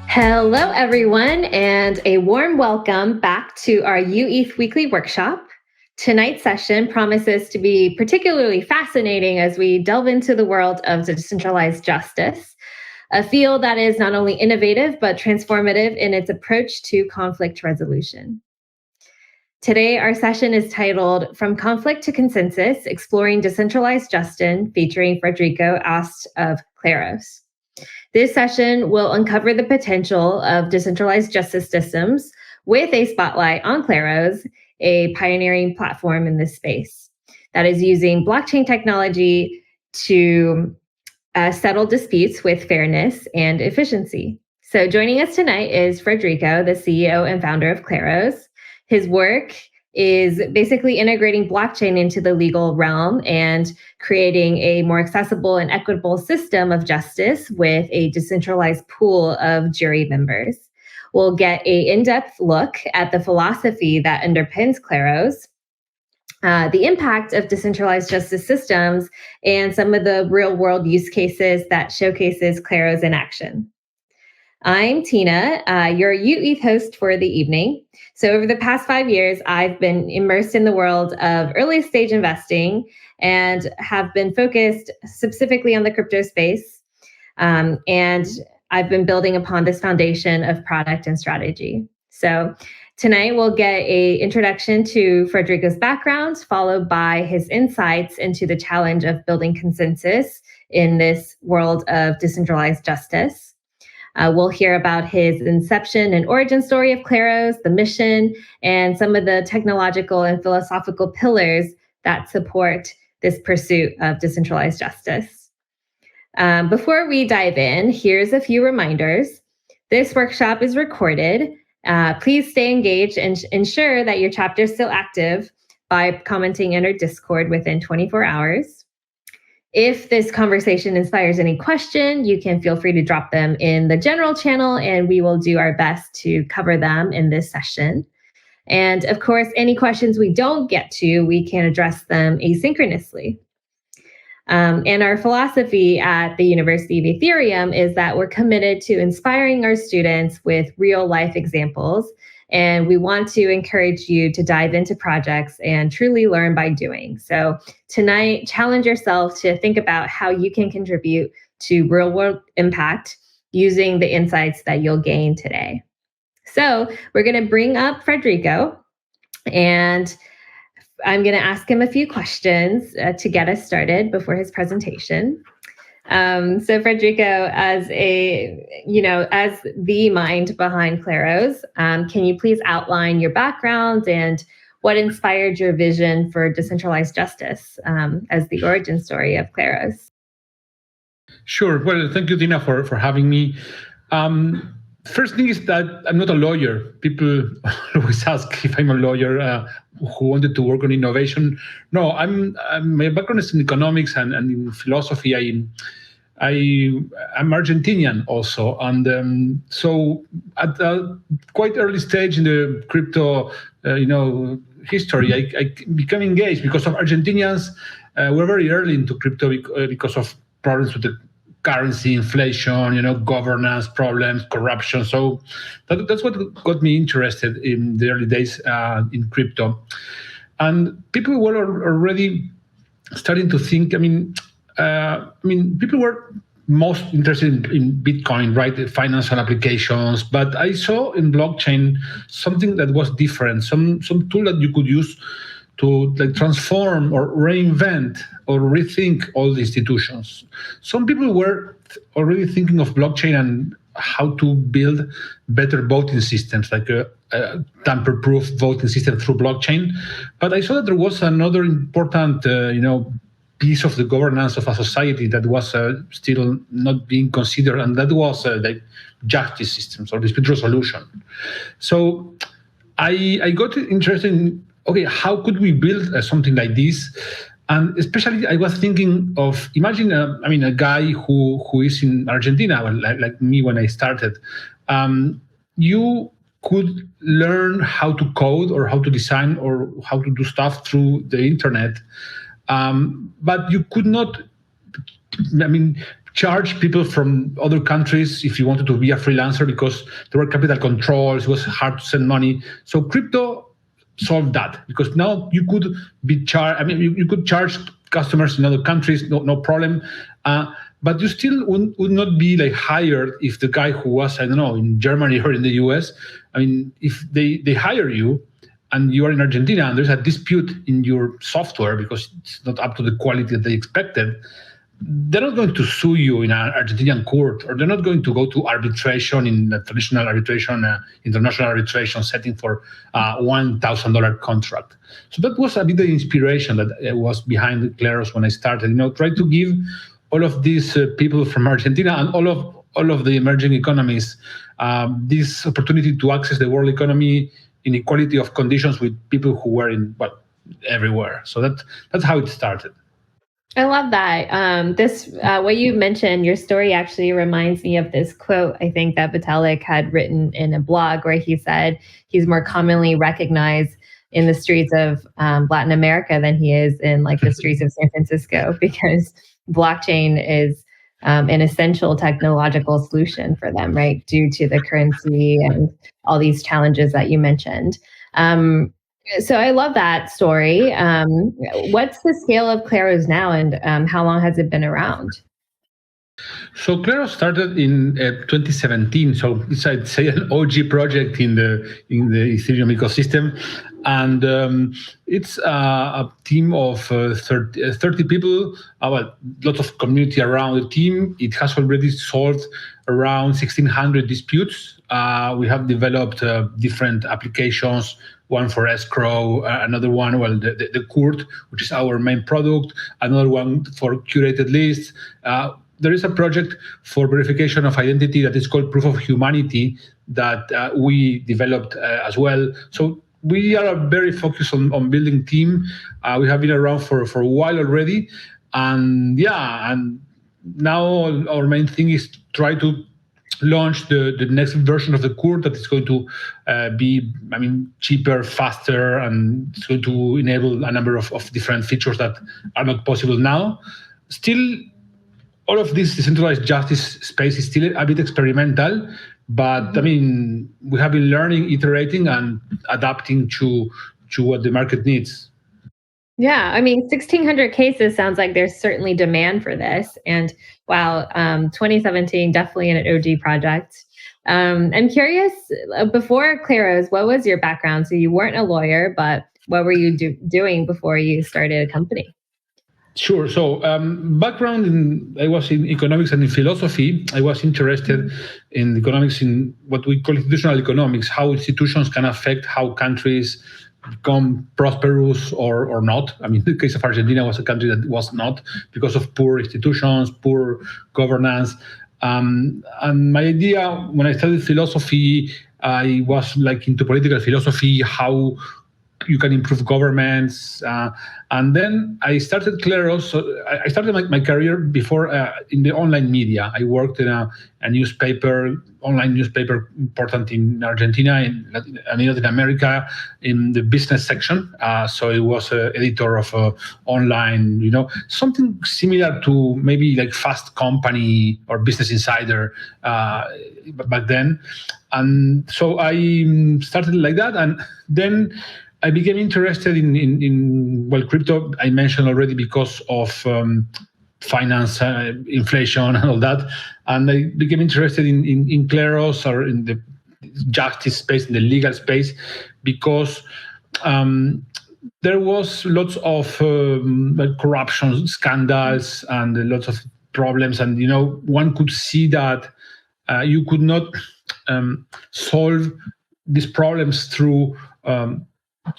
Hello, everyone, and a warm welcome back to our UETH weekly workshop. Tonight's session promises to be particularly fascinating as we delve into the world of decentralized justice, a field that is not only innovative but transformative in its approach to conflict resolution. Today, our session is titled From Conflict to Consensus, Exploring Decentralized Justice, featuring Federico Ast of Kleros. This session will uncover the potential of decentralized justice systems with a spotlight on Kleros, a pioneering platform in this space that is using blockchain technology to settle disputes with fairness and efficiency. So joining us tonight is Federico, the CEO and founder of Kleros. His work is basically integrating blockchain into the legal realm and creating a more accessible and equitable system of justice with a decentralized pool of jury members. We'll get an in-depth look at the philosophy that underpins Kleros, the impact of decentralized justice systems, and some of the real-world use cases that showcases Kleros in action. I'm Tina, your UETH host for the evening. So over the past 5 years, I've been immersed in the world of early stage investing and have been focused specifically on the crypto space. And I've been building upon this foundation of product and strategy. So tonight we'll get an introduction to Federico's background, followed by his insights into the challenge of building consensus in this world of decentralized justice. We'll hear about his inception and origin story of Kleros, the mission, and some of the technological and philosophical pillars that support this pursuit of decentralized justice. Before we dive in, here's a few reminders. This workshop is recorded. Please stay engaged and ensure that your chapter is still active by commenting in our Discord within 24 hours. If this conversation inspires any question, you can feel free to drop them in the general channel, and we will do our best to cover them in this session. And of course, any questions we don't get to, we can address them asynchronously. And our philosophy at the University of Ethereum is that we're committed to inspiring our students with real-life examples, and we want to encourage you to dive into projects and truly learn by doing. So tonight, challenge yourself to think about how you can contribute to real-world impact using the insights that you'll gain today. So we're going to bring up Federico, and I'm going to ask him a few questions to get us started before his presentation. So Federico, as the mind behind Kleros, can you please outline your background and what inspired your vision for decentralized justice as the origin story of Kleros? Sure. Well, thank you, Tina, for having me. First thing is that I'm not a lawyer. People always ask if I'm a lawyer who wanted to work on innovation. No, my background is in economics and in philosophy. I'm Argentinian also, and so at a quite early stage in the crypto, history, I became engaged because of Argentinians. Were very early into crypto because of problems with the currency, inflation, governance problems, corruption. So that's what got me interested in the early days in crypto. And people were already starting to think, people were most interested in Bitcoin, right? The financial applications. But I saw in blockchain something that was different, some tool that you could use to transform or reinvent or rethink all the institutions. Some people were already thinking of blockchain and how to build better voting systems, like a tamper-proof voting system through blockchain. But I saw that there was another important, piece of the governance of a society that was still not being considered, and that was like justice systems or dispute resolution. So I got interested in, okay, how could we build something like this? And especially I was thinking of, imagine, a guy who is in Argentina, like me when I started. You could learn how to code or how to design or how to do stuff through the internet. But you could not, charge people from other countries if you wanted to be a freelancer because there were capital controls. It was hard to send money. So crypto solved that because now you could be charged. I mean, you could charge customers in other countries, no problem. But you still would not be like hired if the guy who was, I don't know, in Germany or in the US. I mean, if they hire you and you are in Argentina and there's a dispute in your software because it's not up to the quality that they expected, they're not going to sue you in an Argentinian court, or they're not going to go to arbitration in a traditional arbitration, international arbitration setting for $1,000 contract. So that was a bit the inspiration that was behind Kleros when I started. Try to give all of these people from Argentina and all of the emerging economies this opportunity to access the world economy in equality of conditions with people who were everywhere. So that's how it started. I love that. What you mentioned, your story actually reminds me of this quote, I think that Vitalik had written in a blog where he said he's more commonly recognized in the streets of Latin America than he is in like the streets of San Francisco, because blockchain is an essential technological solution for them, right? Due to the currency and all these challenges that you mentioned. So I love that story. What's the scale of Kleros now, and how long has it been around? So Kleros started in 2017. So it's, I'd say, an OG project in the Ethereum ecosystem, and it's a team of 30 people. Lots of community around the team. It has already solved around 1,600 disputes. We have developed different applications. One for escrow, another one, the court, which is our main product, another one for curated lists. There is a project for verification of identity that is called Proof of Humanity that we developed as well. So we are very focused on building team. We have been around for a while already. And now our main thing is try to launch the next version of the court that is going to be, cheaper, faster, and it's going to enable a number of different features that are not possible now. Still, all of this decentralized justice space is still a bit experimental, but we have been learning, iterating, and adapting to what the market needs. Yeah, 1,600 cases sounds like there's certainly demand for this. And wow, 2017, definitely an OG project. I'm curious, before Kleros, what was your background? So you weren't a lawyer, but what were you doing before you started a company? Sure. So I was in economics and in philosophy. I was interested in economics, in what we call institutional economics, how institutions can affect how countries become prosperous or not. The case of Argentina was a country that was not because of poor institutions, poor governance. And my idea when I studied philosophy, I was into political philosophy, how you can improve governments. And then I started Kleros. So I started my career before in the online media. I worked in a online newspaper important in Argentina and in Latin America in the business section. So it was an editor of online, something similar to maybe like Fast Company or Business Insider back then. And so I started like that. And then I became interested in crypto. I mentioned already because of finance, inflation, and all that. And I became interested in Kleros, or in the justice space, in the legal space, because there was lots of corruption scandals and lots of problems. And one could see that you could not solve these problems through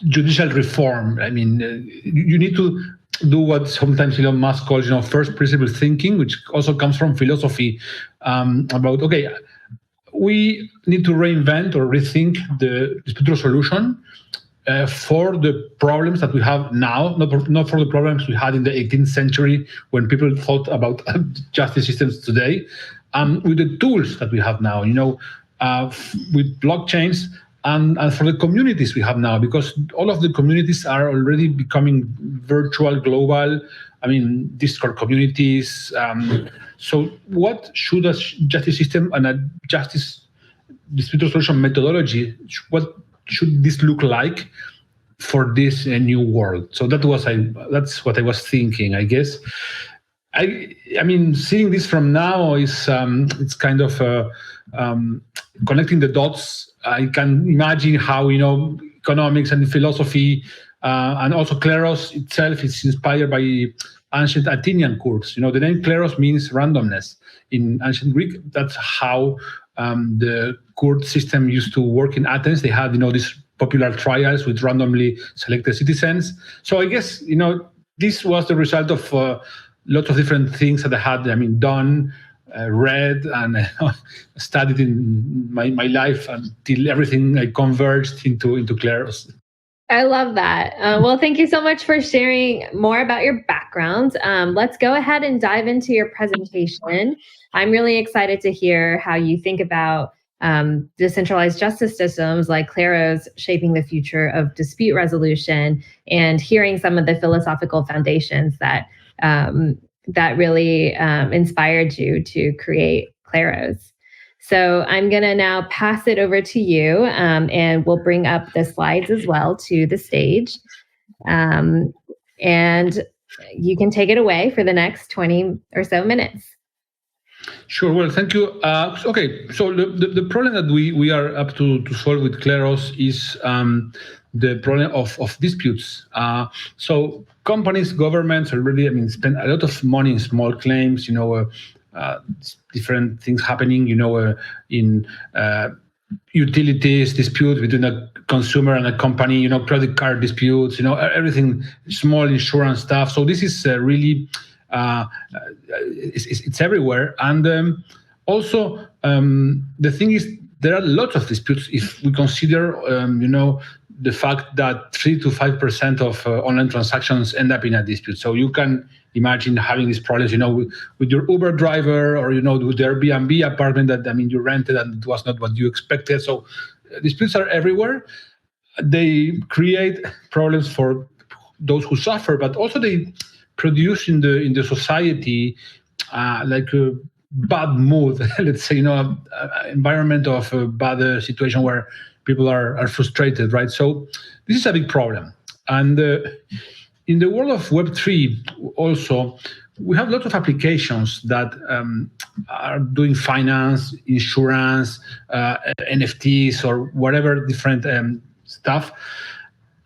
judicial reform. You need to do what sometimes Elon Musk calls, first principle thinking, which also comes from philosophy, about, okay, we need to reinvent or rethink the dispute solution for the problems that we have now, not for the problems we had in the 18th century when people thought about justice systems today, with the tools that we have now, with blockchains, and for the communities we have now, because all of the communities are already becoming virtual, global, Discord communities. So what should a justice system and a justice dispute resolution methodology, what should this look like for this new world? So that's what I was thinking, I guess. Seeing this from now is it's kind of connecting the dots. I can imagine how economics and philosophy and also Kleros itself is inspired by ancient Athenian courts. The name Kleros means randomness in ancient Greek. That's how the court system used to work in Athens. They had these popular trials with randomly selected citizens. So I guess this was the result of lots of different things that I had done, read, and studied in my life until everything converged into Kleros. I love that. Well, thank you so much for sharing more about your background. Let's go ahead and dive into your presentation. I'm really excited to hear how you think about decentralized justice systems like Kleros shaping the future of dispute resolution, and hearing some of the philosophical foundations that really inspired you to create Kleros. So I'm going to now pass it over to you, and we'll bring up the slides as well to the stage. And you can take it away for the next 20 or so minutes. Sure. Well, thank you. Okay. So the problem that we are up to solve with Kleros is the problem of disputes. So companies, governments already, spend a lot of money in small claims, different things happening, in utilities dispute between a consumer and a company, credit card disputes, everything, small insurance stuff. So this is really, it's everywhere. And also, the thing is, there are lots of disputes if we consider, the fact that 3 to 5% of online transactions end up in a dispute. So you can imagine having these problems, with your Uber driver, or with the Airbnb apartment that you rented and it was not what you expected. So disputes are everywhere. They create problems for those who suffer, but also they produce in the society like a bad mood. Let's say environment of a bad situation where people are frustrated, right? So this is a big problem. And in the world of Web3 also, we have lots of applications that are doing finance, insurance, NFTs, or whatever different stuff.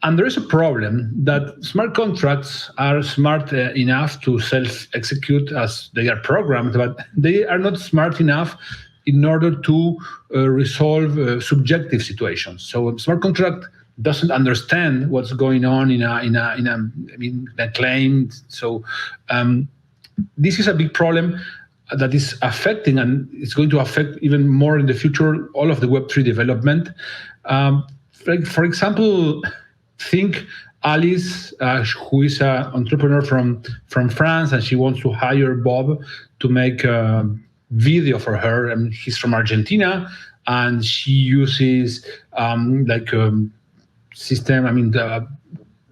And there is a problem that smart contracts are smart enough to self-execute as they are programmed, but they are not smart enough in order to resolve subjective situations. So a smart contract doesn't understand what's going on in a claim. So this is a big problem that is affecting, and it's going to affect even more in the future, all of the Web3 development. For example, think Alice, who is an entrepreneur from France, and she wants to hire Bob to make a video for her. And he's from Argentina, and she uses system, the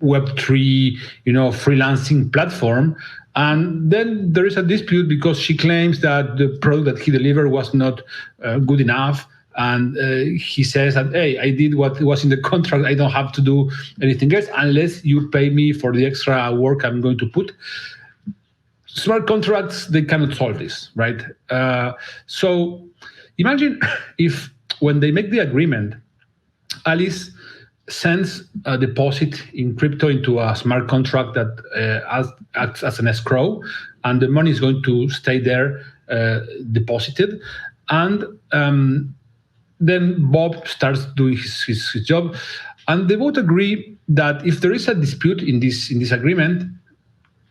Web3, freelancing platform. And then there is a dispute because she claims that the product that he delivered was not good enough. And he says that, hey, I did what was in the contract. I don't have to do anything else unless you pay me for the extra work I'm going to put. Smart contracts, they cannot solve this, right? So imagine if when they make the agreement, Alice sends a deposit in crypto into a smart contract that acts as an escrow, and the money is going to stay there deposited. And then Bob starts doing his job, and they both agree that if there is a dispute in this agreement,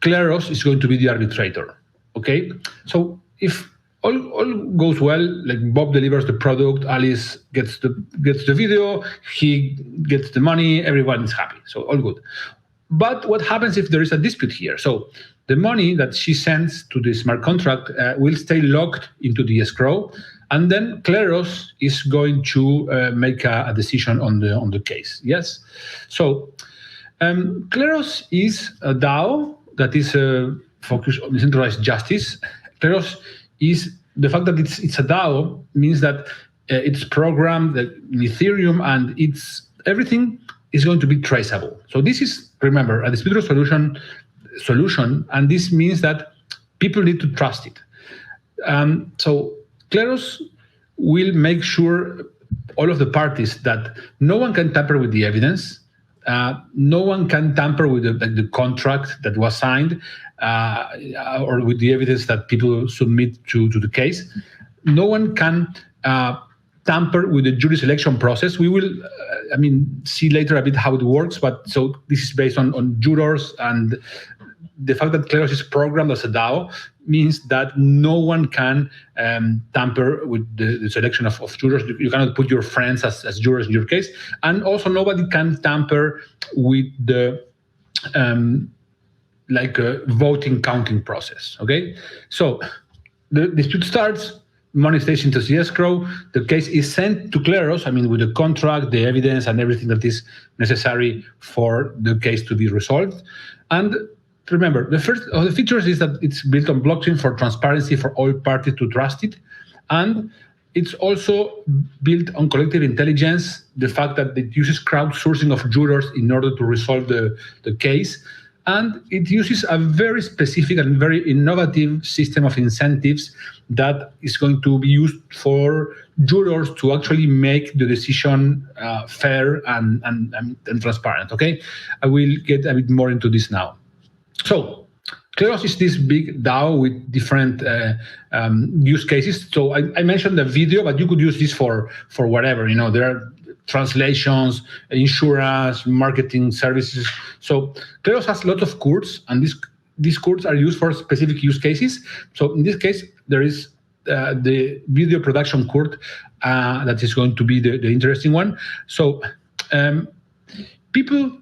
Kleros is going to be the arbitrator. Okay, so if all goes well, like Bob delivers the product, Alice gets the video, he gets the money, everyone is happy, so all good. But what happens if there is a dispute here? So the money that she sends to the smart contract will stay locked into the escrow, and then Kleros is going to make a decision on the case. Yes. So Kleros is a DAO that is focused on decentralized justice. Kleros is the fact that it's a DAO means that it's programmed in Ethereum, and everything is going to be traceable. So this is, remember, a dispute resolution solution, and this means that people need to trust it. So Kleros will make sure all of the parties that no one can tamper with the evidence, no one can tamper with the contract that was signed, or with the evidence that people submit to the case. No one can tamper with the jury selection process. We will, see later a bit how it works. But so this is based on jurors, and the fact that Kleros is programmed as a DAO means that no one can tamper with the selection of jurors. You cannot put your friends as jurors in your case, and also nobody can tamper with the voting counting process. Okay, so the dispute starts. Money stays into the escrow. The case is sent to Kleros, with the contract, the evidence, and everything that is necessary for the case to be resolved. And remember, the first of the features is that it's built on blockchain for transparency, for all parties to trust it. And it's also built on collective intelligence, the fact that it uses crowdsourcing of jurors in order to resolve the case. And it uses a very specific and very innovative system of incentives that is going to be used for jurors to actually make the decision fair and transparent. Okay, I will get a bit more into this now. So Kleros is this big DAO with different use cases. So I mentioned the video, but you could use this for whatever. There are translations, insurance, marketing services. So Kleros has lots of courts, and these courts are used for specific use cases. So in this case, there is the video production court that is going to be the interesting one. So people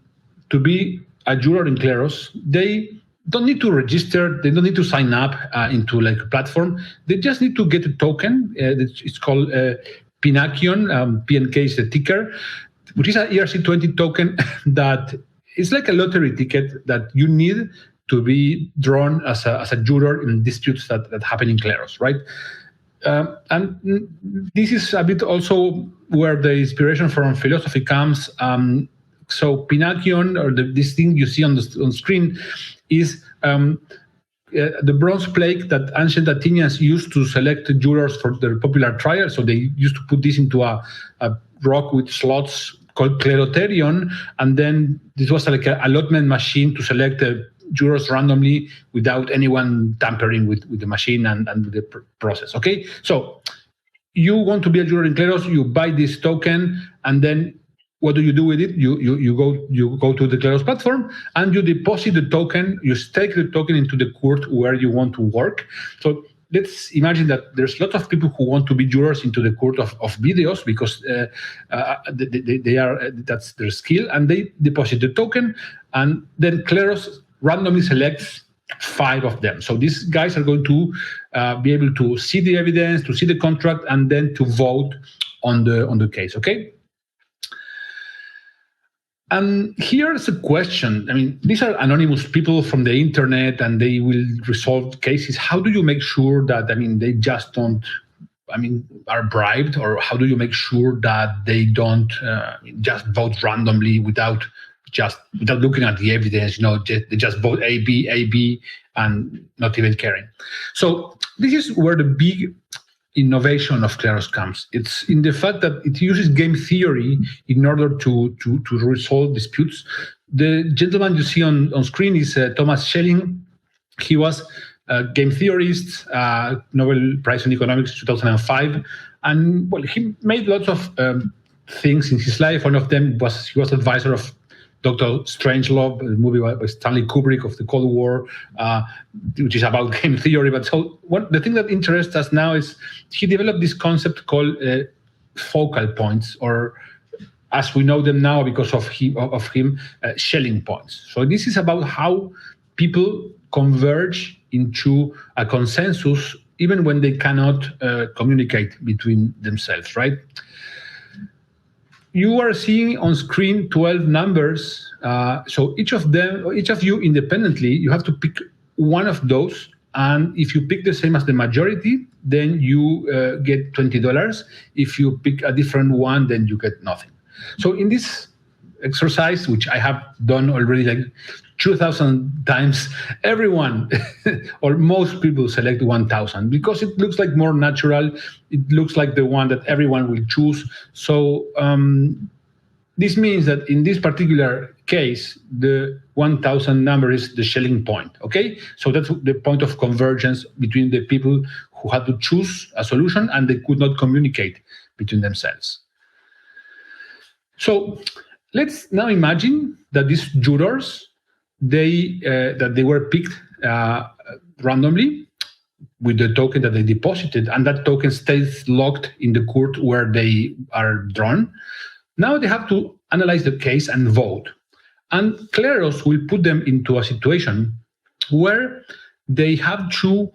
to be a juror in Kleros, they don't need to register, they don't need to sign up into a platform. They just need to get a token. It's called Pinakion, PNK is the ticker, which is an ERC20 token that is like a lottery ticket that you need to be drawn as a juror in disputes that happen in Kleros, right? And this is a bit also where the inspiration from philosophy comes. So Pinakion, or this thing you see on screen, is the bronze plate that ancient Athenians used to select jurors for their popular trial. So they used to put this into a rock with slots called Kleroterion, and then this was like an allotment machine to select jurors randomly without anyone tampering with the machine and with the process. Okay, so you want to be a juror in Kleros, you buy this token, and then what do you do with it? You go to the Kleros platform and you deposit the token, you stake the token into the court where you want to work. So let's imagine that there's lots of people who want to be jurors into the court of videos because they are that's their skill, and they deposit the token, and then Kleros randomly selects 5 of them. So these guys are going to be able to see the evidence, to see the contract, and then to vote on the case. Okay. And here's a question. These are anonymous people from the internet, and they will resolve cases. How do you make sure that, they just don't, are bribed? Or how do you make sure that they don't just vote randomly without looking at the evidence? They just vote A, B, and not even caring. So this is where the big innovation of Kleros comes. It's in the fact that it uses game theory in order to resolve disputes. The gentleman you see on screen is Thomas Schelling. He was a game theorist, Nobel Prize in Economics 2005, and he made lots of things in his life. One of them was he was advisor of Dr. Strangelove, a movie by Stanley Kubrick of the Cold War, which is about game theory. But the thing that interests us now is he developed this concept called focal points, or as we know them now because of him, Schelling points. So this is about how people converge into a consensus even when they cannot communicate between themselves, right? you are seeing on screen 12 numbers. So each of you independently, you have to pick one of those. And if you pick the same as the majority, then you get $20. If you pick a different one, then you get nothing. So in this exercise, which I have done already like 2,000 times, everyone or most people select 1,000 because it looks like more natural. It looks like the one that everyone will choose. So this means that in this particular case, the 1,000 number is the Schelling point. Okay, so that's the point of convergence between the people who had to choose a solution and they could not communicate between themselves. So let's now imagine that these jurors, they were picked randomly with the token that they deposited, and that token stays locked in the court where they are drawn. Now they have to analyze the case and vote. And Kleros will put them into a situation where they have to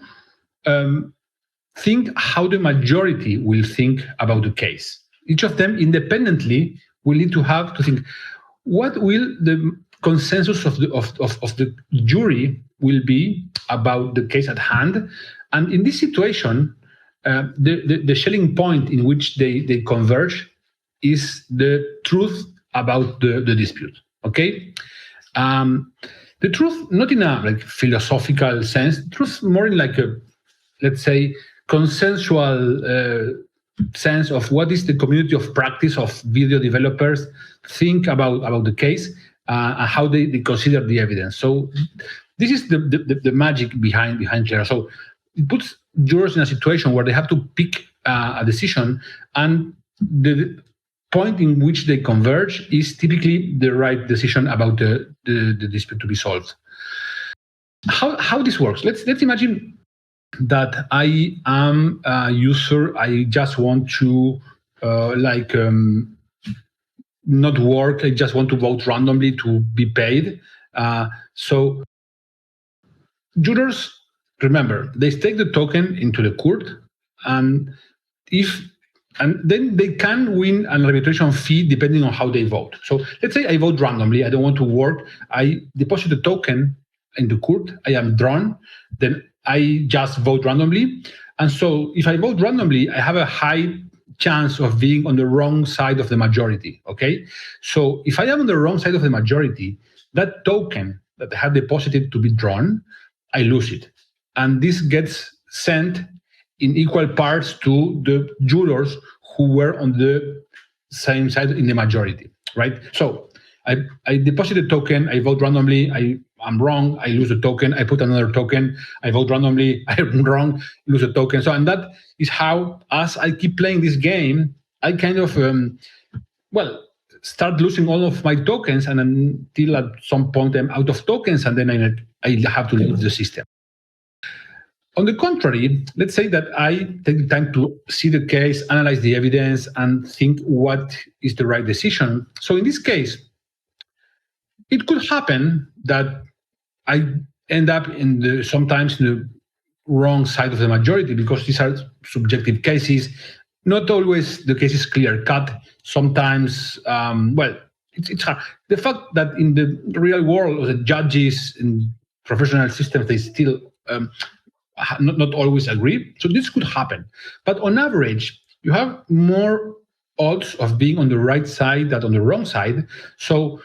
think how the majority will think about the case. Each of them independently will need to think what will the consensus of the jury will be about the case at hand. And in this situation, the Schelling point in which they converge is the truth about the dispute. Okay, the truth not in a like philosophical sense. Truth more in like a, let's say, consensual sense of what is the community of practice of video developers think about the case and how they consider the evidence. So this is the magic behind Kleros. So it puts jurors in a situation where they have to pick a decision, and the point in which they converge is typically the right decision about the dispute to be solved. How this works? Let's imagine that I am a user. I just want to not work. I just want to vote randomly to be paid. So jurors, remember, they stake the token into the court, and then they can win an arbitration fee depending on how they vote. So let's say I vote randomly. I don't want to work. I deposit the token in the court. I am drawn. Then I just vote randomly. And so if I vote randomly, I have a high chance of being on the wrong side of the majority. Okay. So if I am on the wrong side of the majority, that token that I have deposited to be drawn, I lose it. And this gets sent in equal parts to the jurors who were on the same side in the majority, right? So I deposit a token, I vote randomly, I'm wrong, I lose a token, I put another token, I vote randomly, I'm wrong, lose a token. So, and that is how, as I keep playing this game, I kind of, start losing all of my tokens, and until at some point I'm out of tokens, and then I have to leave the system. On the contrary, let's say that I take the time to see the case, analyze the evidence, and think what is the right decision. So in this case, it could happen that I end up sometimes in the wrong side of the majority, because these are subjective cases. Not always the case is clear-cut. Sometimes, it's hard. The fact that in the real world, the judges in professional systems, they still not always agree. So this could happen. But on average, you have more odds of being on the right side than on the wrong side. So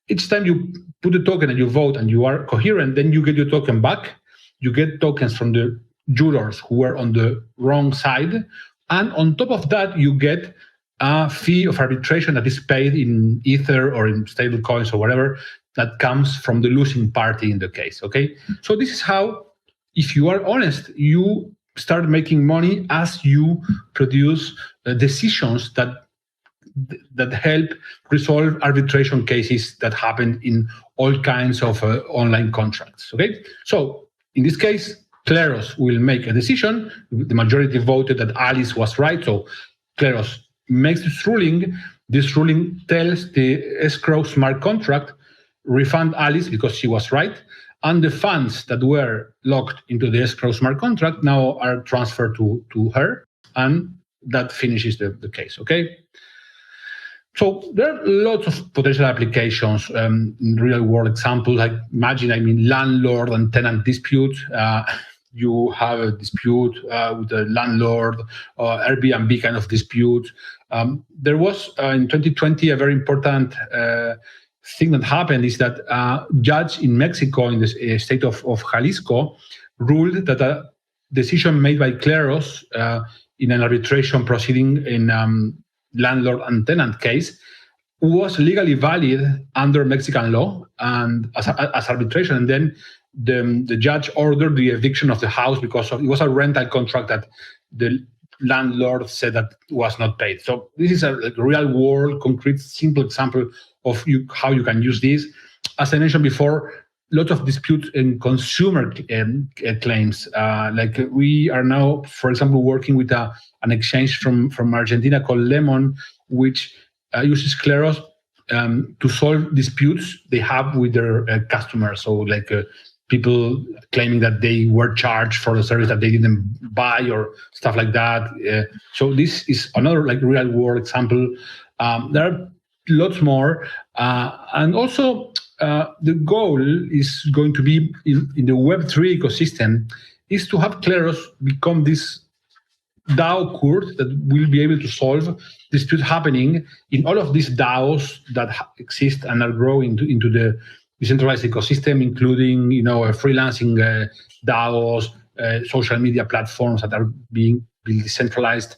each time you put a token and you vote and you are coherent, then you get your token back. You get tokens from the jurors who were on the wrong side. And on top of that, you get a fee of arbitration that is paid in Ether or in stable coins or whatever that comes from the losing party in the case. Okay, so this is how, if you are honest, you start making money as you produce decisions that help resolve arbitration cases that happen in all kinds of online contracts. Okay, so in this case, Kleros will make a decision. The majority voted that Alice was right, so Kleros makes this ruling. This ruling tells the escrow smart contract, refund Alice because she was right, and the funds that were locked into the escrow smart contract now are transferred to her, and that finishes the case. Okay. So there are lots of potential applications in real world examples. Like imagine, landlord and tenant dispute. You have a dispute with the landlord, or Airbnb kind of dispute. There was in 2020 a very important thing that happened is that a judge in Mexico, in the state of Jalisco, ruled that a decision made by Kleros in an arbitration proceeding in landlord and tenant case was legally valid under Mexican law and as arbitration. And then the judge ordered the eviction of the house because it was a rental contract that the landlord said that was not paid. So this is a real world, concrete, simple example of how you can use this. As I mentioned before, lots of disputes in consumer claims. Like we are now, for example, working with an exchange from Argentina called Lemon, which uses Kleros to solve disputes they have with their customers. So like people claiming that they were charged for the service that they didn't buy or stuff like that. So this is another like real world example. There are lots more. And also the goal is going to be in the Web3 ecosystem is to have Kleros become this DAO court that will be able to solve disputes happening in all of these DAOs that exist and are growing into the decentralized ecosystem, including freelancing DAOs, social media platforms that are being decentralized.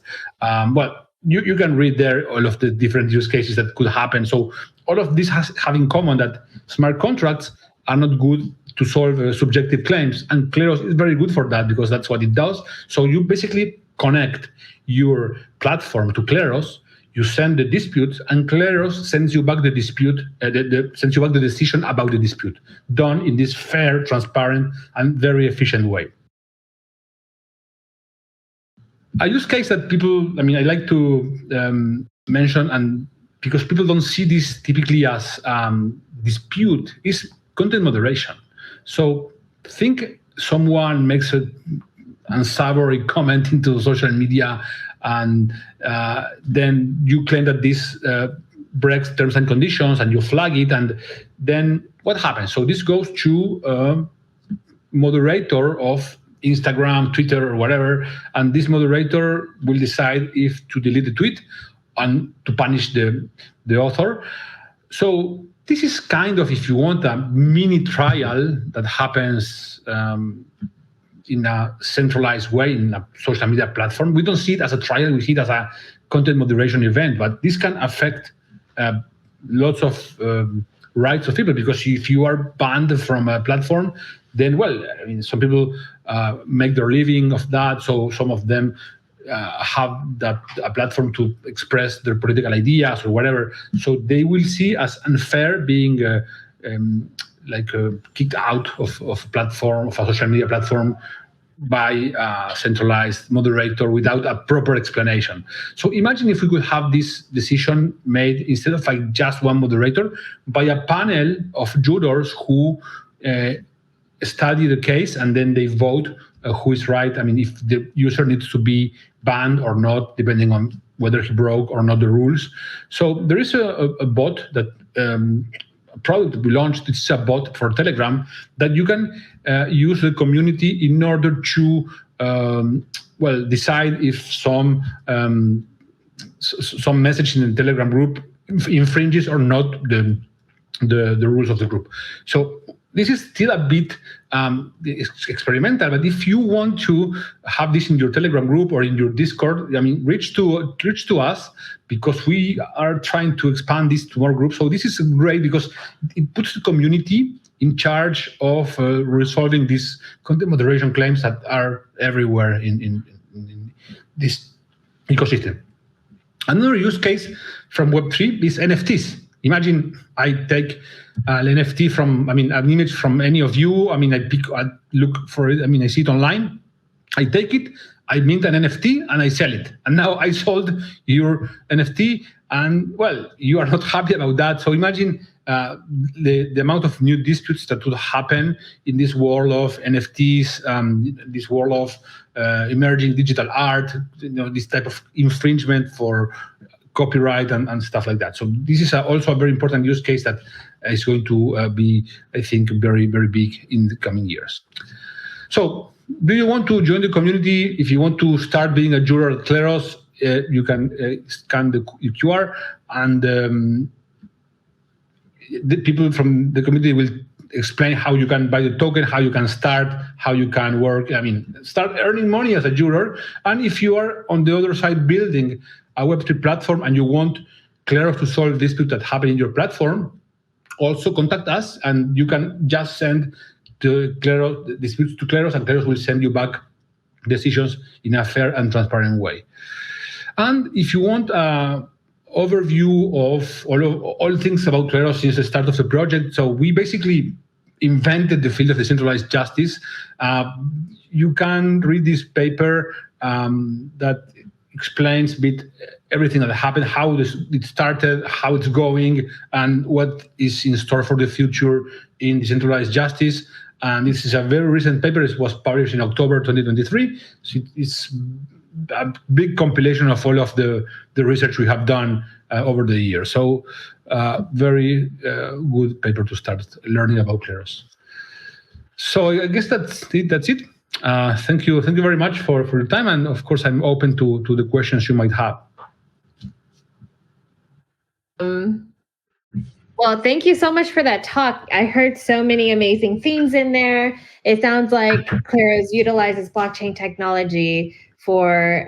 You can read there all of the different use cases that could happen. So all of this have in common that smart contracts are not good to solve subjective claims, and Kleros is very good for that because that's what it does. So you basically connect your platform to Kleros, you send the dispute, and Kleros sends you back the dispute, sends you back the decision about the dispute, done in this fair, transparent, and very efficient way. A use case that I like to mention, and because people don't see this typically as dispute, is content moderation. So think someone makes an unsavory comment into social media, and then you claim that this breaks terms and conditions, and you flag it, and then what happens? So this goes to a moderator of Instagram, Twitter, or whatever, and this moderator will decide if to delete the tweet and to punish the author. So this is kind of, if you want, a mini trial that happens in a centralized way in a social media platform. We don't see it as a trial, we see it as a content moderation event, but this can affect lots of rights of people, because if you are banned from a platform, then, some people make their living of that, so some of them have a platform to express their political ideas or whatever, so they will see as unfair being kicked out of a platform, of a social media platform, by a centralized moderator without a proper explanation. So imagine if we could have this decision made, instead of just one moderator, by a panel of jurors who study the case, and then they vote who is right. If the user needs to be banned or not, depending on whether he broke or not the rules. So there is a bot that a product we launched. It's a bot for Telegram that you can use the community in order to decide if some message in the Telegram group infringes or not the rules of the group. So this is still a bit experimental, but if you want to have this in your Telegram group or in your Discord, reach to us, because we are trying to expand this to more groups. So this is great because it puts the community in charge of resolving these content moderation claims that are everywhere in this ecosystem. Another use case from Web3 is NFTs. Imagine I take an NFT from, an image from any of you. I look for it. I see it online. I take it, I mint an NFT, and I sell it. And now I sold your NFT, and you are not happy about that. So imagine the amount of new disputes that would happen in this world of NFTs, this world of emerging digital art. This type of infringement for copyright and stuff like that. So this is also a very important use case that is going to be, I think, very, very big in the coming years. So do you want to join the community? If you want to start being a juror at Kleros, you can scan the QR, and the people from the community will explain how you can buy the token, how you can start, how you can work. I mean, start earning money as a juror. And if you are on the other side building a Web3 platform and you want Kleros to solve disputes that happen in your platform, also contact us, and you can just send the Kleros disputes to Kleros, and Kleros will send you back decisions in a fair and transparent way. And if you want overview of all things about Kleros since the start of the project. So we basically invented the field of decentralized justice. You can read this paper that explains a bit everything that happened, how it started, how it's going, and what is in store for the future in decentralized justice. And this is a very recent paper. It was published in October 2023. So it's a big compilation of all of the research we have done over the years. So very good paper to start learning about Kleros. So I guess that's it. Thank you very much for your time. And of course, I'm open to the questions you might have. Well, thank you so much for that talk. I heard so many amazing themes in there. It sounds like Kleros utilizes blockchain technology for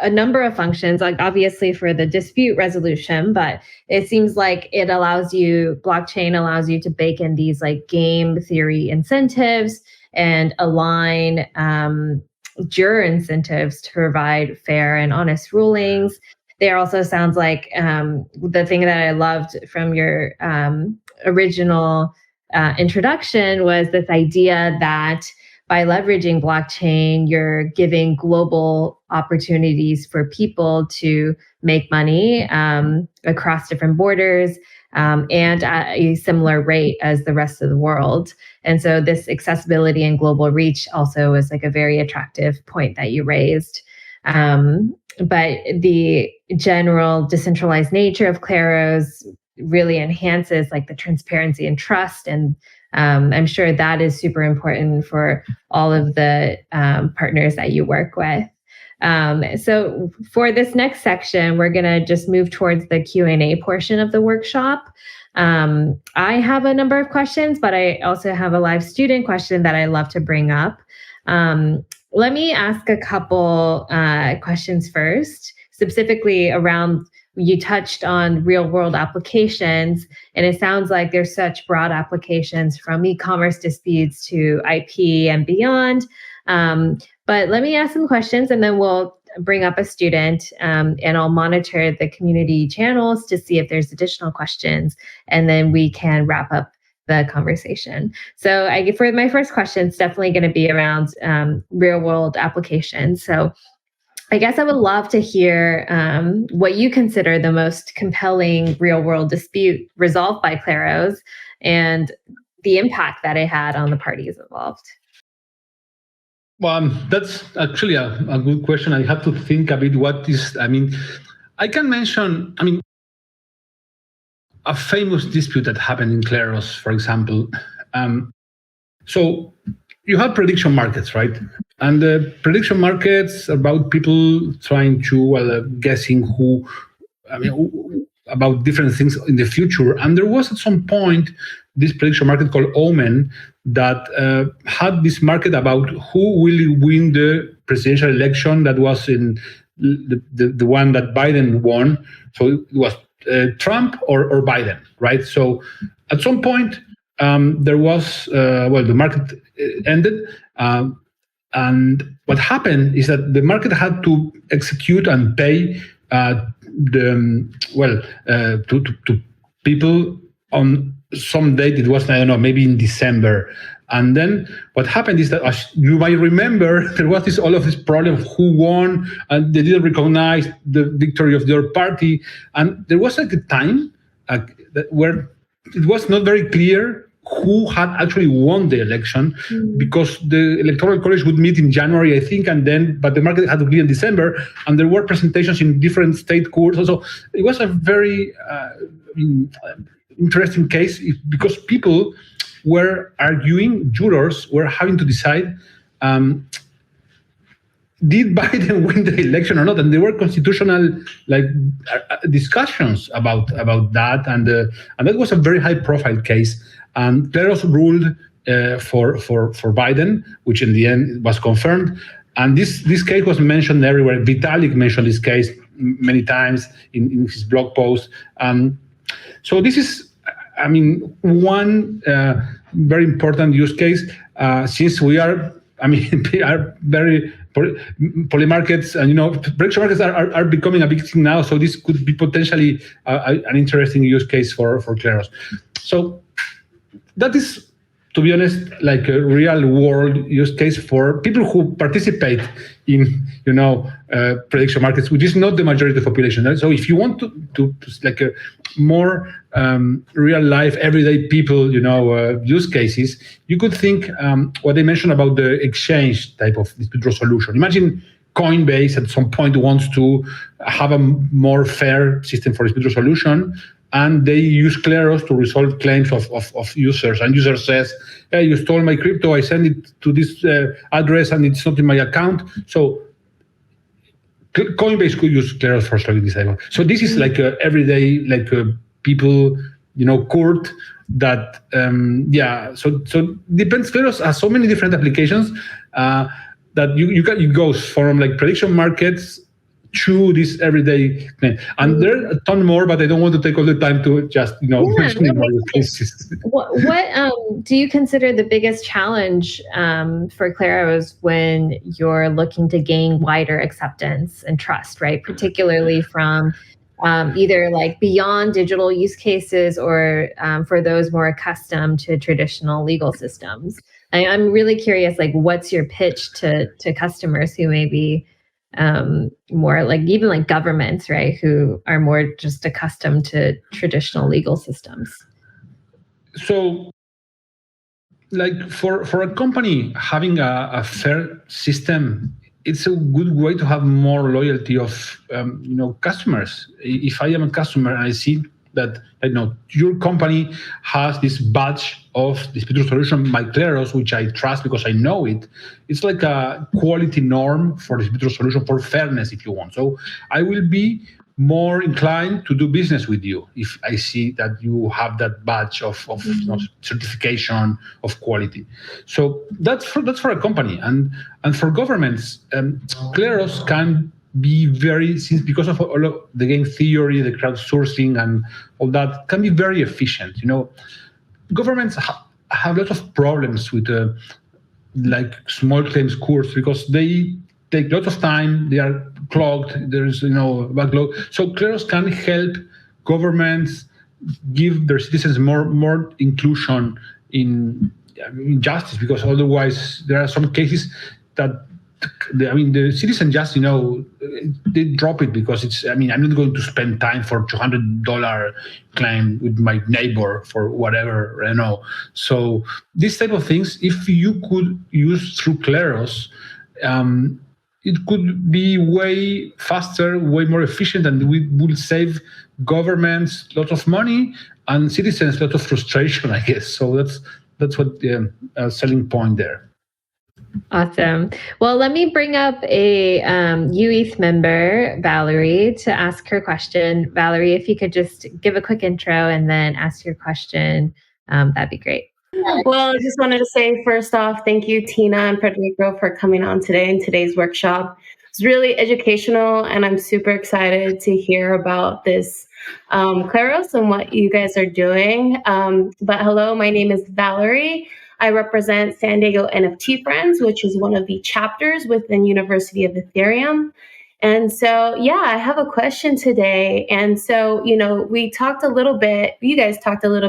a number of functions, like obviously for the dispute resolution, but it seems like blockchain allows you to bake in these like game theory incentives and align juror incentives to provide fair and honest rulings. There also sounds like the thing that I loved from your original introduction was this idea that by leveraging blockchain, you're giving global opportunities for people to make money across different borders and at a similar rate as the rest of the world. And so this accessibility and global reach also is like a very attractive point that you raised. But the general decentralized nature of Kleros really enhances like the transparency and trust. And I'm sure that is super important for all of the partners that you work with. So for this next section, we're going to just move towards the Q&A portion of the workshop. I have a number of questions, but I also have a live student question that I love to bring up. Let me ask a couple questions first, specifically around, you touched on real world applications, and it sounds like there's such broad applications from e-commerce disputes to IP and beyond. But let me ask some questions and then we'll bring up a student and I'll monitor the community channels to see if there's additional questions, and then we can wrap up the conversation. So for my first question, it's definitely going to be around real world applications. So I guess I would love to hear what you consider the most compelling real world dispute resolved by Kleros and the impact that it had on the parties involved. Well, that's actually a good question. I have to think a bit I can mention, a famous dispute that happened in Kleros, for example. So you have prediction markets, right? And the prediction markets about people trying to, guessing about different things in the future. And there was at some point this prediction market called Omen that had this market about who will win the presidential election that was in the one that Biden won. So it was Trump or Biden, right? So at some point there was, the market ended. And what happened is that the market had to execute and pay to people on some date. It was, I don't know, maybe in December. And then what happened is that, as you might remember, there was all of this problem of who won, and they didn't recognize the victory of their party. And there was like a time where it was not very clear who had actually won the election, because the electoral college would meet in January, I think, but the market had to be in December, and there were presentations in different state courts. So it was a very interesting case, because people were arguing, jurors were having to decide, did Biden win the election or not? And there were constitutional discussions about that, and that was a very high profile case. And Kleros ruled for Biden, which in the end was confirmed. And this case was mentioned everywhere. Vitalik mentioned this case many times in his blog post. So this is, one very important use case, since we are very poly markets, and prediction markets are becoming a big thing now. So this could be potentially an interesting use case for Kleros. So that is, to be honest, like a real world use case for people who participate in prediction markets, which is not the majority of the population. So if you want to like a more real life, everyday people, use cases, you could think what they mentioned about the exchange type of dispute resolution. Imagine Coinbase at some point wants to have a more fair system for dispute resolution, and they use Kleros to resolve claims of users. And user says, hey, you stole my crypto, I send it to this address and it's not in my account. So Coinbase could use Kleros for solving this type. So this is like a everyday, people, court that, so depends. Kleros has so many different applications that you go from prediction markets to this everyday thing. And there are a ton more, but I don't want to take all the time to just mention more cases. What do you consider the biggest challenge for Kleros when you're looking to gain wider acceptance and trust, right? Particularly from either beyond digital use cases, or for those more accustomed to traditional legal systems. I'm really curious, what's your pitch to customers who may be more even governments, right, who are more just accustomed to traditional legal systems? So for a company, having a fair system, it's a good way to have more loyalty of customers. If I am a customer and I see that your company has this badge of dispute resolution by Kleros, which I trust because I know it. It's like a quality norm for dispute resolution, for fairness, if you want. So I will be more inclined to do business with you if I see that you have that badge of certification of quality. So that's for a company, and for governments, Kleros can be because of all of the game theory, the crowdsourcing, and all that, can be very efficient. Governments have lots of problems with small claims courts, because they take lots of time, they are clogged, there's backlog. So Kleros can help governments give their citizens more inclusion in justice, because otherwise there are some cases that the citizen just, they drop it because it's, I'm not going to spend time for $200 claim with my neighbor for whatever, So these type of things, if you could use through Kleros, it could be way faster, way more efficient, and we will save governments lots of money and citizens lots of frustration, I guess. So that's what the selling point there. Awesome. Well, let me bring up a UETH member, Valerie, to ask her question. Valerie, if you could just give a quick intro and then ask your question, that'd be great. Well, I just wanted to say, first off, thank you, Tina and Federico, for coming on today in today's workshop. It's really educational, and I'm super excited to hear about this Kleros and what you guys are doing. But hello, my name is Valerie. I represent San Diego NFT Friends, which is one of the chapters within University of Ethereum. And so, I have a question today. And so, you guys talked a little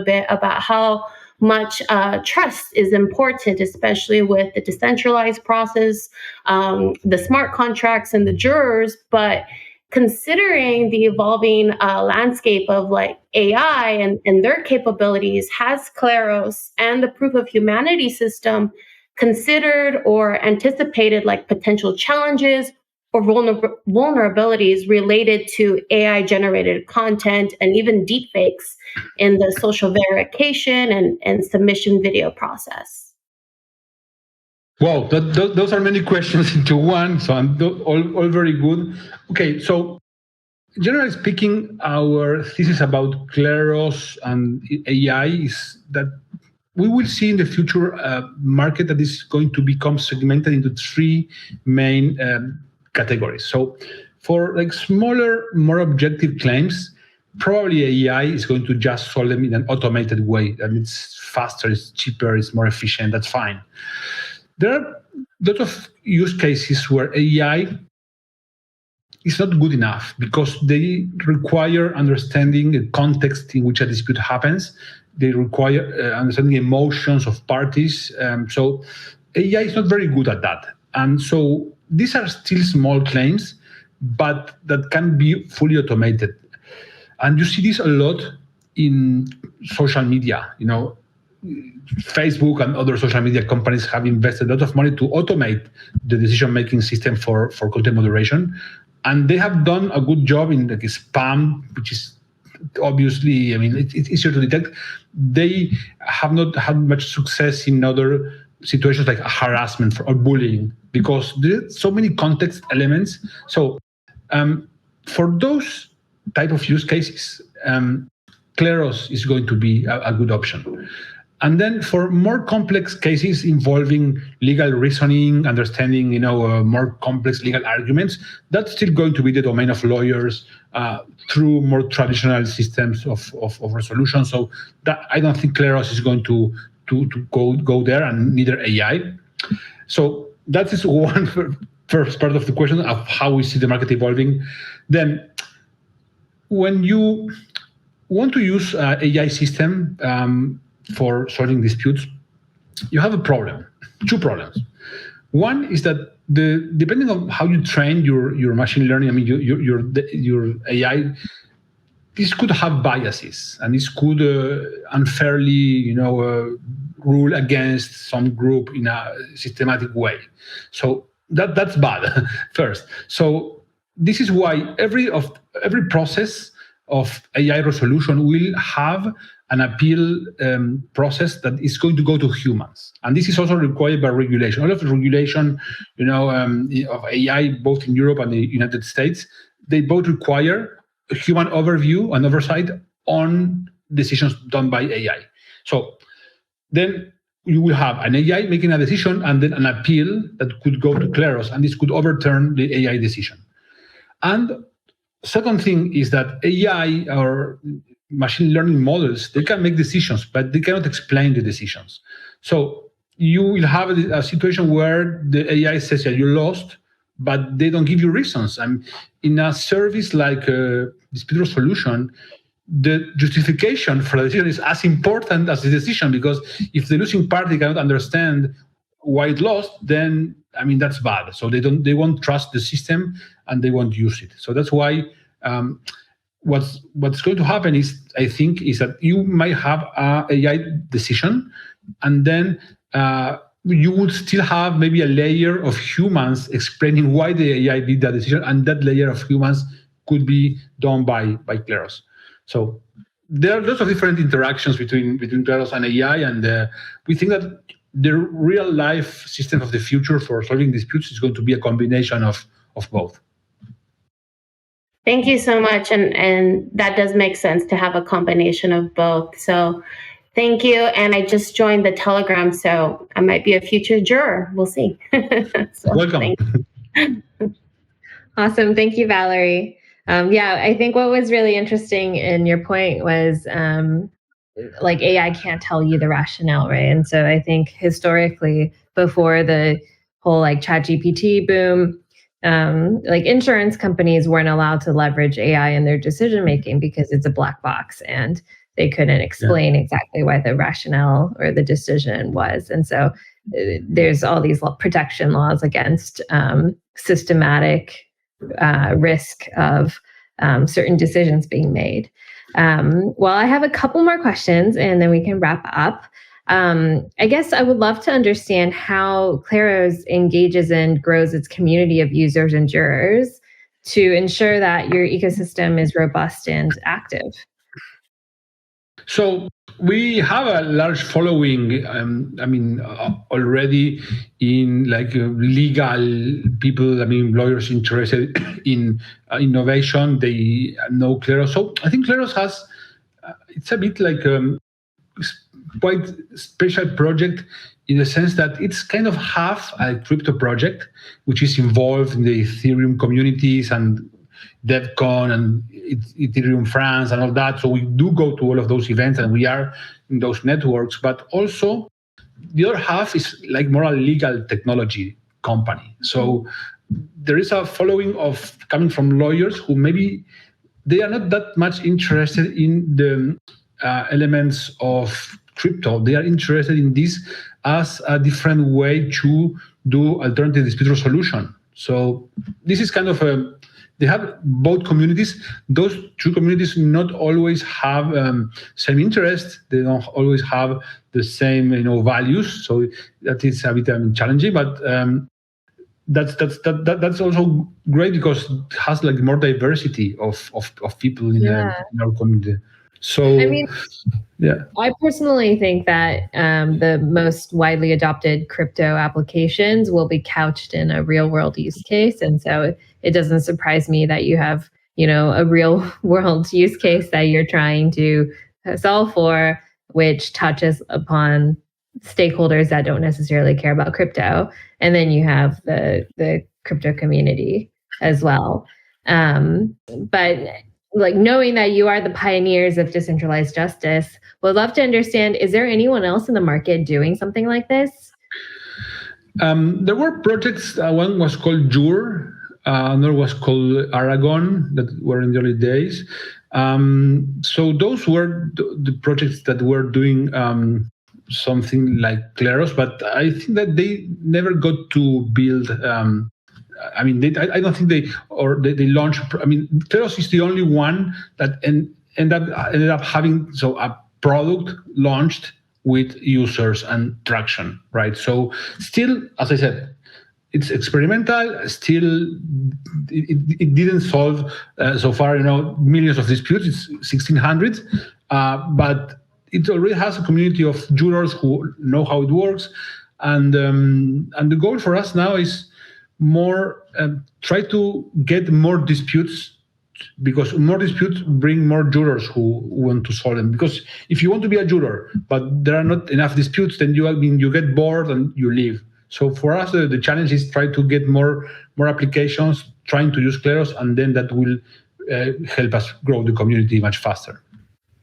bit about how much trust is important, especially with the decentralized process, the smart contracts and the jurors. But considering the evolving landscape of like AI and their capabilities, has Kleros and the proof of humanity system considered or anticipated like potential challenges or vulnerabilities related to AI generated content and even deepfakes in the social verification and submission video process? Wow, those are many questions into one, so all very good. Okay, so generally speaking, our thesis about Kleros and AI is that we will see in the future a market that is going to become segmented into three main categories. So for like smaller, more objective claims, probably AI is going to just solve them in an automated way, and it's faster, it's cheaper, it's more efficient. That's fine. There are a lot of use cases where AI is not good enough because they require understanding the context in which a dispute happens. They require understanding emotions of parties. So AI is not very good at that. And so these are still small claims, but that can be fully automated. And you see this a lot in social media. Facebook and other social media companies have invested a lot of money to automate the decision-making system for content moderation. And they have done a good job in like spam, which is obviously, it's easier to detect. They have not had much success in other situations like harassment or bullying because there are so many context elements. So for those type of use cases, Kleros is going to be a good option. And then for more complex cases involving legal reasoning, understanding, more complex legal arguments, that's still going to be the domain of lawyers through more traditional systems of resolution. So that I don't think Kleros is going to go there, and neither AI. So that is one first part of the question of how we see the market evolving. Then when you want to use AI system for solving disputes, you have a problem, two problems. One is that depending on how you train your machine learning, your AI, this could have biases, and this could unfairly, rule against some group in a systematic way. So that's bad. First, so this is why every process of AI resolution will have an appeal process that is going to go to humans. And this is also required by regulation. All of the regulation, of AI, both in Europe and the United States, they both require a human overview and oversight on decisions done by AI. So then you will have an AI making a decision and then an appeal that could go to Kleros, and this could overturn the AI decision. And second thing is that AI or machine learning models, they can make decisions, but they cannot explain the decisions. So you will have a situation where the AI says that you lost, but they don't give you reasons. And in a service like dispute resolution, the justification for the decision is as important as the decision, because if the losing party cannot understand why it lost, then that's bad. So they won't trust the system and they won't use it. So that's why what's going to happen is, I think, is that you might have a AI decision, and then you would still have maybe a layer of humans explaining why the AI did that decision, and that layer of humans could be done by Kleros. So there are lots of different interactions between Kleros and AI, and we think that the real life system of the future for solving disputes is going to be a combination of both. Thank you so much. And that does make sense to have a combination of both. So thank you. And I just joined the Telegram, so I might be a future juror. We'll see. Welcome. Awesome. Thank you, Valerie. I think what was really interesting in your point was like AI can't tell you the rationale, right? And so I think historically, before the whole like ChatGPT boom, like insurance companies weren't allowed to leverage AI in their decision making because it's a black box and they couldn't explain exactly why the rationale or the decision was. And so there's all these protection laws against systematic risk of certain decisions being made. Well, I have a couple more questions and then we can wrap up. I guess I would love to understand how Kleros engages and grows its community of users and jurors to ensure that your ecosystem is robust and active. So we have a large following. Already in legal people. Lawyers interested in innovation. They know Kleros. So I think Kleros has. It's a bit like quite special project in the sense that it's kind of half a crypto project, which is involved in the Ethereum communities and DevCon and Ethereum France and all that. So we do go to all of those events and we are in those networks, but also the other half is more a legal technology company. So there is a following of coming from lawyers who maybe they are not that much interested in the elements of crypto. They are interested in this as a different way to do alternative dispute resolution. So this is kind of they have both communities. Those two communities not always have same interest. They don't always have the same values. So that is a bit challenging, but that's also great because it has more diversity of people in our community. So I personally think that the most widely adopted crypto applications will be couched in a real world use case. And so it doesn't surprise me that you have, a real world use case that you're trying to solve for, which touches upon stakeholders that don't necessarily care about crypto. And then you have the crypto community as well. But knowing that you are the pioneers of decentralized justice, would love to understand, is there anyone else in the market doing something like this? There were projects. One was called Jurors, another was called Aragon, that were in the early days. So those were the projects that were doing something like Kleros, but I think that they never got to build. I don't think they launched. Kleros is the only one that ended up having a product launched with users and traction, right? So still, as I said, it's experimental. Still, it didn't solve so far, millions of disputes. It's 1,600, but it already has a community of jurors who know how it works, and the goal for us now is more try to get more disputes, because more disputes bring more jurors who want to solve them. Because if you want to be a juror but there are not enough disputes, then you get bored and you leave. So for us, the challenge is try to get more applications trying to use Kleros, and then that will help us grow the community much faster.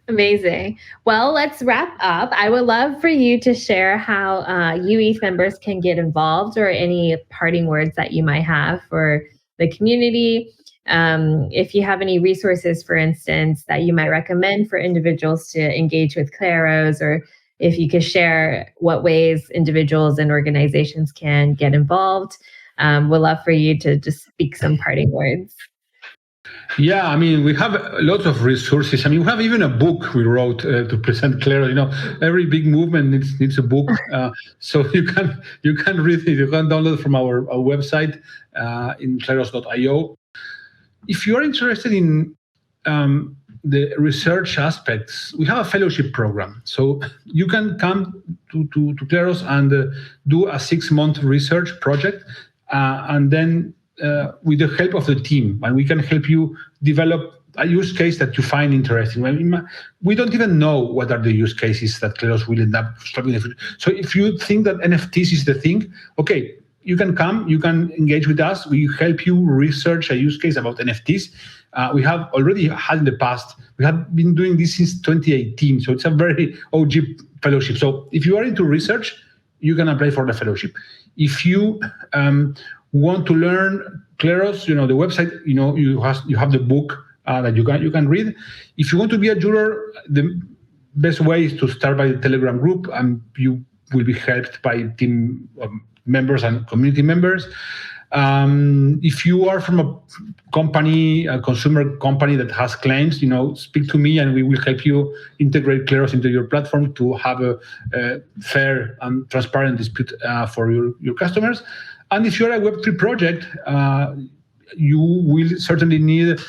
Amazing. Well, let's wrap up. I would love for you to share how UETH members can get involved, or any parting words that you might have for the community. If you have any resources, for instance, that you might recommend for individuals to engage with Kleros, or if you could share what ways individuals and organizations can get involved. We'd love for you to just speak some parting words. Yeah, we have lots of resources. We have even a book we wrote to present Kleros. Every big movement needs a book, so you can read it. You can download it from our website in kleros.io. If you are interested in the research aspects, we have a fellowship program. So you can come to Kleros and do a 6-month research project, and then with the help of the team, and we can help you develop a use case that you find interesting. We don't even know what are the use cases that Kleros will end up solving. So if you think that NFTs is the thing, okay, you can come, you can engage with us. We help you research a use case about NFTs. We have already had in the past, we have been doing this since 2018. So it's a very OG fellowship. So if you are into research, you can apply for the fellowship. If you want to learn Kleros, the website, you have the book that you can read. If you want to be a juror, the best way is to start by the Telegram group, and you will be helped by team members and community members. If you are from a company, a consumer company that has claims, speak to me and we will help you integrate Kleros into your platform to have a fair and transparent dispute for your customers. And if you're a Web3 project, you will certainly need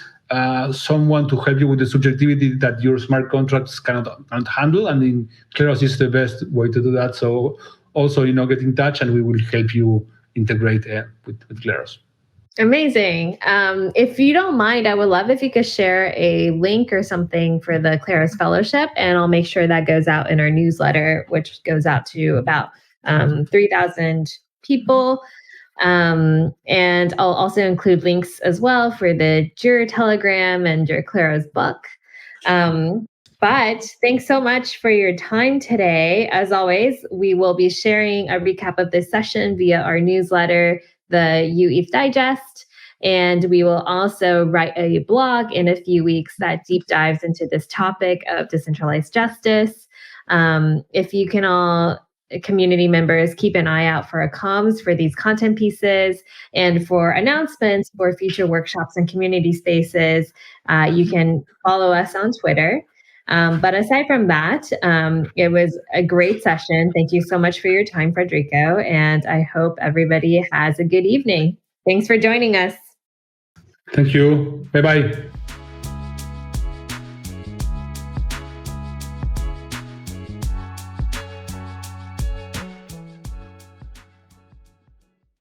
someone to help you with the subjectivity that your smart contracts cannot handle. And in Kleros is the best way to do that. So also, get in touch and we will help you integrate with Kleros. Amazing. If you don't mind, I would love if you could share a link or something for the Kleros Fellowship, and I'll make sure that goes out in our newsletter, which goes out to about 3,000 people. And I'll also include links as well for the Juror Telegram and your Kleros book. But thanks so much for your time today. As always, we will be sharing a recap of this session via our newsletter, the UETH Digest, and we will also write a blog in a few weeks that deep dives into this topic of decentralized justice. If you can all, community members, keep an eye out for our comms for these content pieces and for announcements for future workshops and community spaces. You can follow us on Twitter. But aside from that, it was a great session. Thank you so much for your time, Federico. And I hope everybody has a good evening. Thanks for joining us. Thank you. Bye-bye.